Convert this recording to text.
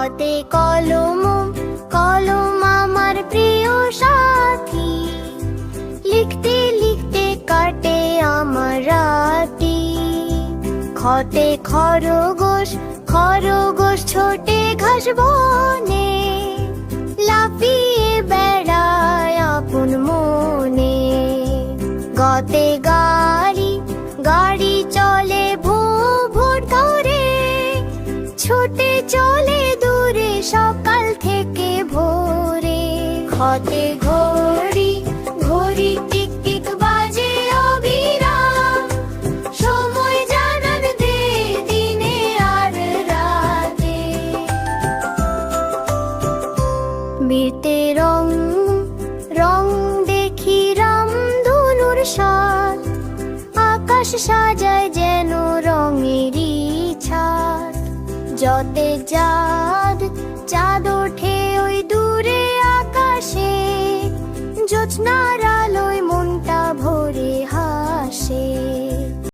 খতে কলম, কলম আমার প্রিয় সাথী, লিখতে লিখতে কাটে আমার রাতি। খতে খরগোশ, খরগোশ ছোটে ঘাস বনে, লাফিয়ে বেড়ায় আপন মনে। গতে গাড়ি, গাড়ি চলে ভোর ধরে, ছুটে চলে দূরে সকাল থেকে ভোরে। খতে ঘড়ি, ঘড়ি টিক টিক বাজে অবিরাম, সময় জানান দে দিনে আর রাতে। বীরতে রং, রং দেখি রামধনুর সাথ, আকাশ সাজায় যেন রঙেরই ছাদ। যতে চাঁদ, চাঁদ ওঠে